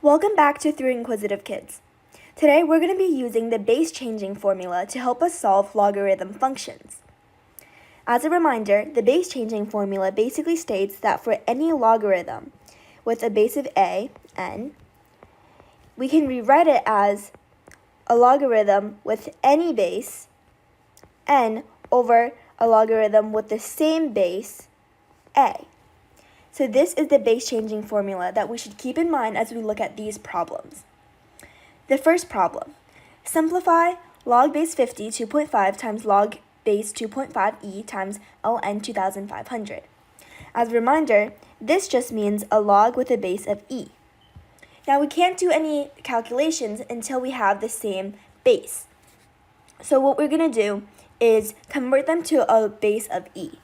Welcome back to Through Inquisitive Kids. Today we're going to be using the base changing formula to help us solve logarithm functions. As a reminder, the base changing formula basically states that for any logarithm with a base of a, n, we can rewrite it as a logarithm with any base, n, over a logarithm with the same base, a. So this is the base changing formula that we should keep in mind as we look at these problems. The first problem, simplify log base 50 2.5 times log base 2.5e times ln 2500. As a reminder, this just means a log with a base of e. Now we can't do any calculations until we have the same base. So what we're going to do is convert them to a base of e.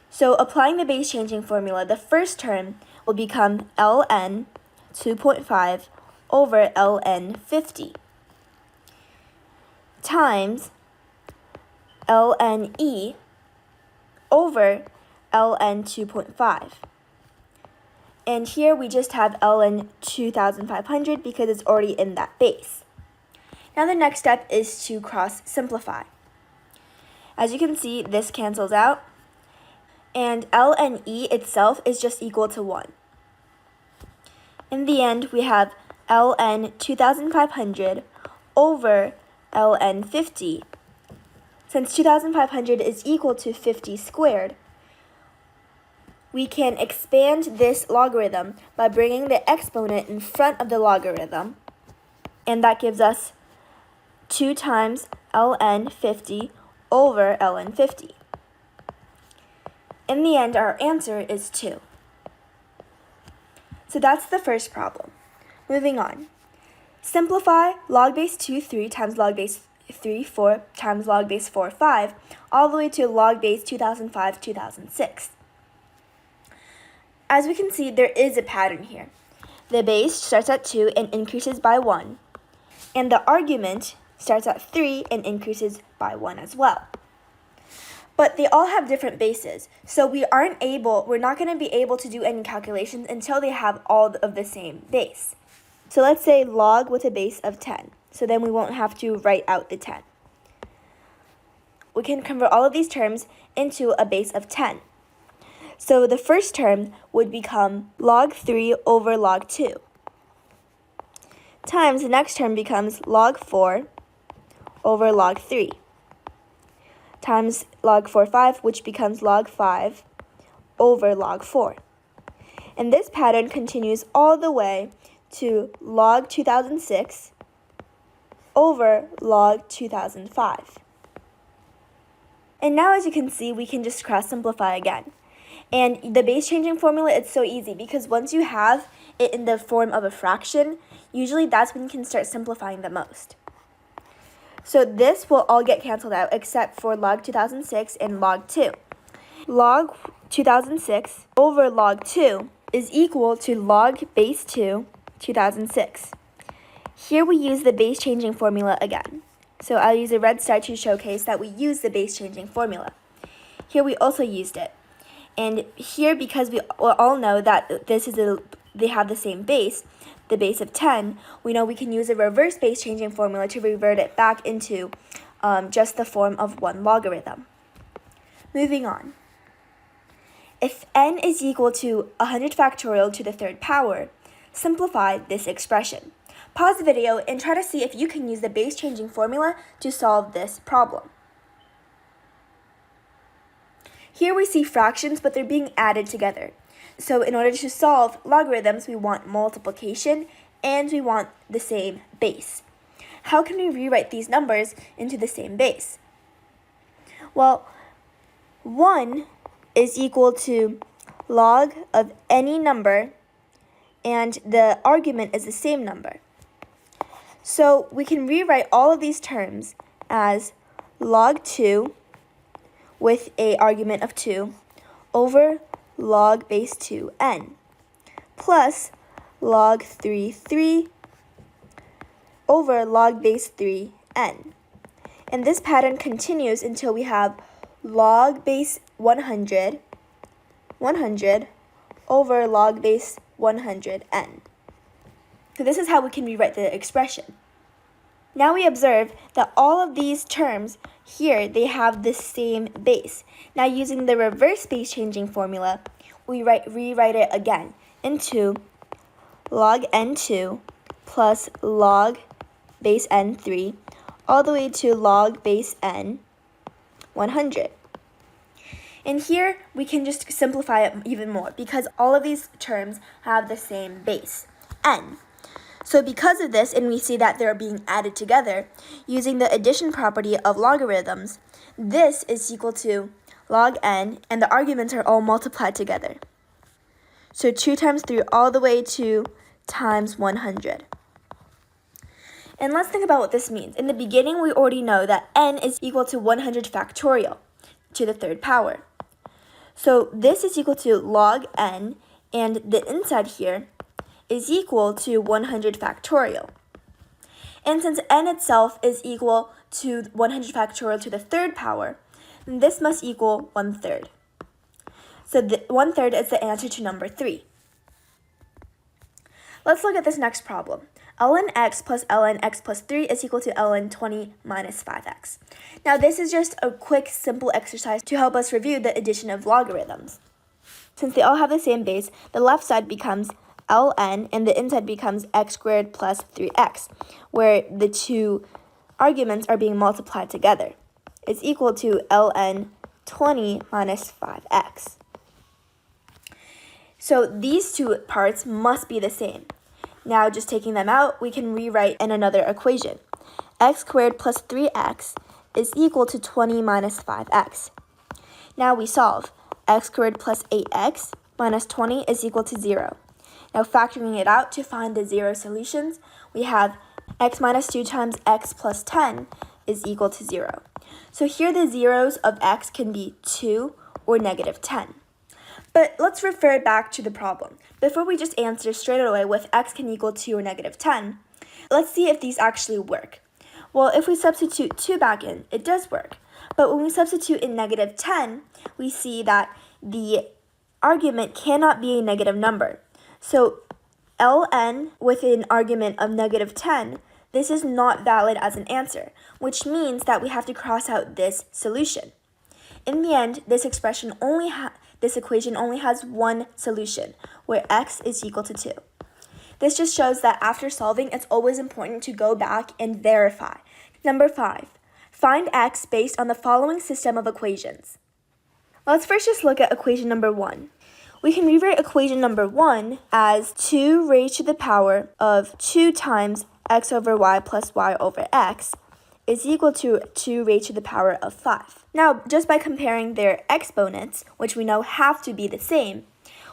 So applying the base changing formula, the first term will become ln 2.5 over ln 50 times ln e over ln 2.5. And here we just have ln 2500 because it's already in that base. Now the next step is to cross simplify. As you can see, this cancels out, and ln e itself is just equal to 1. In the end, we have ln 2500 over ln 50. Since 2500 is equal to 50 squared, we can expand this logarithm by bringing the exponent in front of the logarithm, and that gives us 2 times ln 50 over ln 50. In the end, our answer is 2. So that's the first problem. Moving on. Simplify log base 2, 3 times log base 3, 4 times log base 4, 5, all the way to log base 2005, 2006. As we can see, there is a pattern here. The base starts at 2 and increases by 1, and the argument starts at 3 and increases by 1 as well. But they all have different bases, so we're not going to be able to do any calculations until they have all of the same base. So let's say log with a base of 10, so then we won't have to write out the 10. We can convert all of these terms into a base of 10. So the first term would become log 3 over log 2, times the next term becomes log 4 over log 3. Times log 4, 5, which becomes log 5 over log 4. And this pattern continues all the way to log 2006 over log 2005. And now, as you can see, we can just cross simplify again. And the base changing formula, it's so easy because once you have it in the form of a fraction, usually that's when you can start simplifying the most. So this will all get canceled out except for log 2006 and log 2. Log 2006 over log 2 is equal to log base 2, 2006. Here we use the base changing formula again. So I'll use a red star to showcase that we use the base changing formula. Here we also used it. And here, because we all know that they have the same base, the base of 10, we know we can use a reverse base changing formula to revert it back into just the form of one logarithm. Moving on. If n is equal to 100 factorial to the third power, simplify this expression. Pause the video and try to see if you can use the base changing formula to solve this problem. Here we see fractions, but they're being added together. So in order to solve logarithms, we want multiplication and we want the same base. How can we rewrite these numbers into the same base? Well, 1 is equal to log of any number, and the argument is the same number. So we can rewrite all of these terms as log 2 with an argument of 2 over log base 2n plus log 3, 3 over log base 3n. And this pattern continues until we have log base 100 over log base 100n. So this is how we can rewrite the expression. Now we observe that all of these terms here, they have the same base. Now using the reverse base changing formula, we rewrite it again into log n2 plus log base n3 all the way to log base n 100. And here we can just simplify it even more because all of these terms have the same base, n. So because of this, and we see that they're being added together, using the addition property of logarithms, this is equal to log n, and the arguments are all multiplied together. So 2 times 3 all the way to times 100. And let's think about what this means. In the beginning, we already know that n is equal to 100 factorial to the third power. So this is equal to log n, and the inside here is equal to 100 factorial. And since n itself is equal to 100 factorial to the third power, then this must equal 1/3. So 1/3 is the answer to number 3. Let's look at this next problem. ln x plus ln x plus 3 is equal to ln 20 minus 5x. Now this is just a quick, simple exercise to help us review the addition of logarithms. Since they all have the same base, the left side becomes ln and the inside becomes x squared plus 3x, where the two arguments are being multiplied together. It's equal to ln 20 minus 5x. So these two parts must be the same. Now just taking them out, we can rewrite in another equation. X squared plus 3x is equal to 20 minus 5x. Now we solve. X squared plus 8x minus 20 is equal to 0. Now factoring it out to find the 0 solutions, we have x minus 2 times x plus 10 is equal to 0. So here the zeros of x can be 2 or negative 10. But let's refer back to the problem. Before we just answer straight away with x can equal 2 or negative 10, let's see if these actually work. Well, if we substitute 2 back in, it does work. But when we substitute in negative 10, we see that the argument cannot be a negative number. So ln with an argument of negative 10, this is not valid as an answer, which means that we have to cross out this solution. In the end, this equation only has one solution, where x is equal to 2. This just shows that after solving, it's always important to go back and verify. Number 5, find x based on the following system of equations. Let's first just look at equation number 1. We can rewrite equation number 1 as 2 raised to the power of 2 times x over y plus y over x is equal to 2 raised to the power of 5. Now, just by comparing their exponents, which we know have to be the same,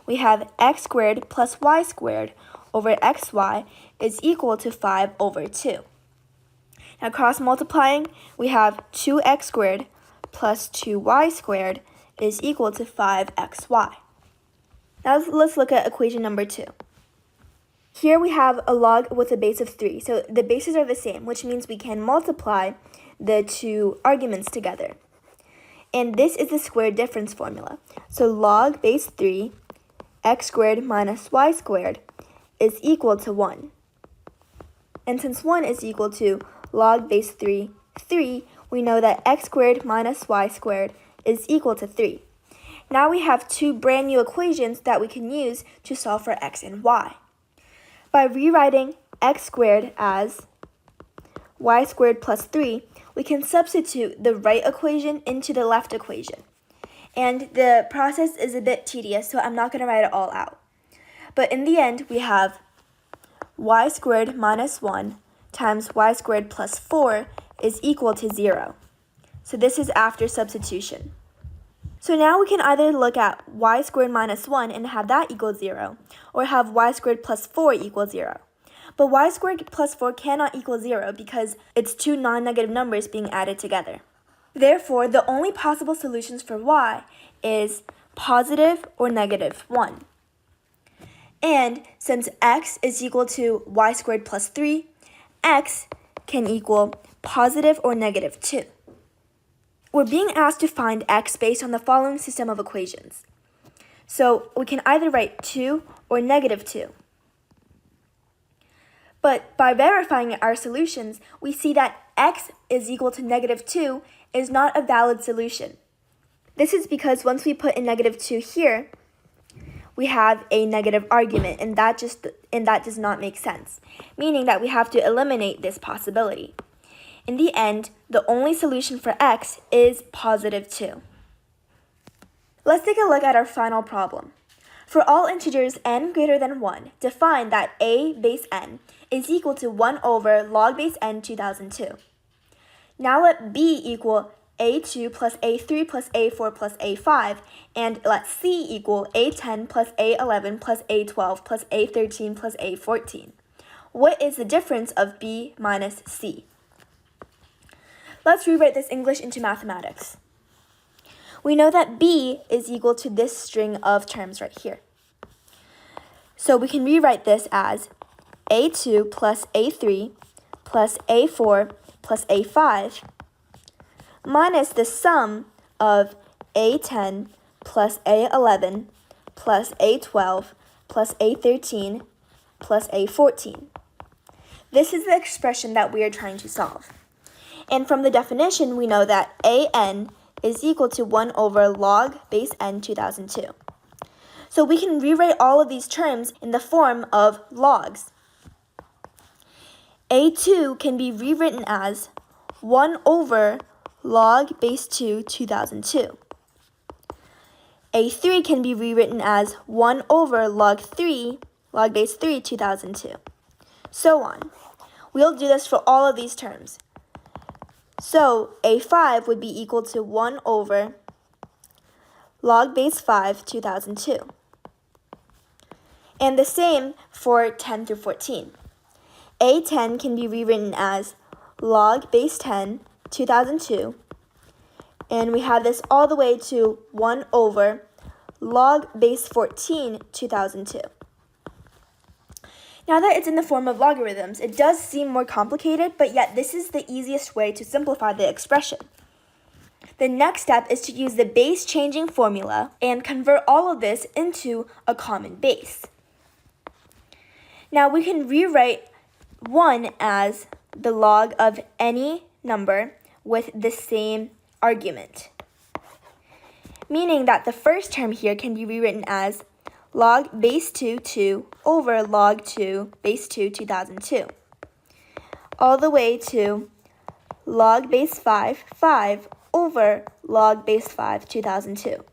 we have x squared plus y squared over xy is equal to 5 over 2. Now, cross multiplying, we have 2x squared plus 2y squared is equal to 5xy. Now let's look at equation number 2. Here we have a log with a base of 3, so the bases are the same, which means we can multiply the two arguments together. And this is the square difference formula. So log base 3, x squared minus y squared is equal to 1. And since 1 is equal to log base 3, 3, we know that x squared minus y squared is equal to 3. Now we have two brand new equations that we can use to solve for x and y. By rewriting x squared as y squared plus 3, we can substitute the right equation into the left equation. And the process is a bit tedious, so I'm not going to write it all out. But in the end, we have y squared minus 1 times y squared plus 4 is equal to 0. So this is after substitution. So now we can either look at y squared minus 1 and have that equal 0, or have y squared plus 4 equal 0. But y squared plus 4 cannot equal 0 because it's two non-negative numbers being added together. Therefore, the only possible solutions for y is positive or negative 1. And since x is equal to y squared plus 3, x can equal positive or negative 2. We're being asked to find x based on the following system of equations. So we can either write 2 or negative 2. But by verifying our solutions, we see that x is equal to -2 is not a valid solution. This is because once we put in -2 here, we have a negative argument, and that does not make sense, meaning that we have to eliminate this possibility. In the end, the only solution for x is +2. Let's take a look at our final problem. For all integers n greater than 1, define that a base n is equal to 1 over log base n 2002. Now let b equal a2 plus a3 plus a4 plus a5, and let c equal a10 plus a11 plus a12 plus a13 plus a14. What is the difference of b minus c? Let's rewrite this English into mathematics. We know that b is equal to this string of terms right here. So we can rewrite this as a2 plus a3 plus a4 plus a5 minus the sum of a10 plus a11 plus a12 plus a13 plus a14. This is the expression that we are trying to solve. And from the definition, we know that an is equal to 1 over log base n 2002. So we can rewrite all of these terms in the form of logs. a2 can be rewritten as 1 over log base 2 2002. a3 can be rewritten as 1 over log base 3 2002. So on. We'll do this for all of these terms. So a5 would be equal to 1 over log base 5 2002. And the same for 10 through 14. a10 can be rewritten as log base 10 2002, and we have this all the way to 1 over log base 14 2002. Now that it's in the form of logarithms, it does seem more complicated, but yet this is the easiest way to simplify the expression. The next step is to use the base changing formula and convert all of this into a common base. Now we can rewrite 1 as the log of any number with the same argument, meaning that the first term here can be rewritten as log base 2 over log 2 base 2 2002, all the way to log base 5 over log base 5 2002.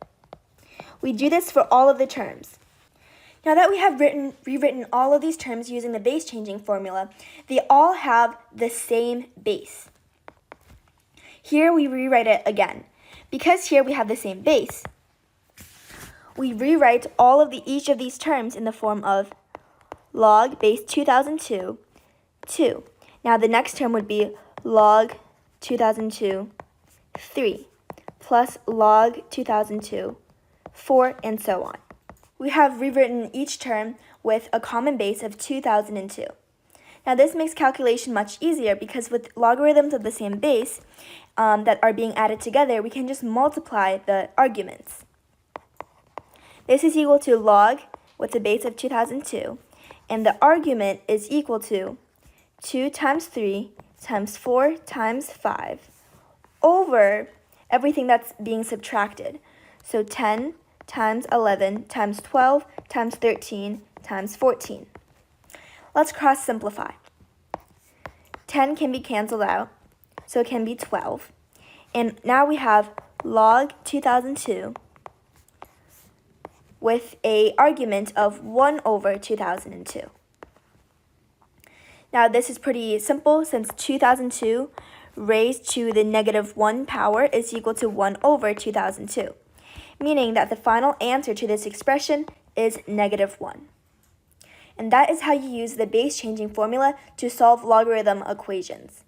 We do this for all of the terms. Now that we have rewritten all of these terms using the base changing formula, they all have the same base. Here we rewrite it again. Because here we have the same base, we rewrite each of these terms in the form of log base 2002, 2. Now the next term would be log 2002, 3, plus log 2002, 4, and so on. We have rewritten each term with a common base of 2002. Now this makes calculation much easier because with logarithms of the same base that are being added together, we can just multiply the arguments. This is equal to log with a base of 2002, and the argument is equal to 2 times 3 times 4 times 5 over everything that's being subtracted. So 10 times 11 times 12 times 13 times 14. Let's cross simplify. 10 can be canceled out, so it can be 12. And now we have log 2002 with an argument of 1 over 2002. Now this is pretty simple since 2002 raised to the -1 power is equal to 1 over 2002, meaning that the final answer to this expression is -1. And that is how you use the base changing formula to solve logarithm equations.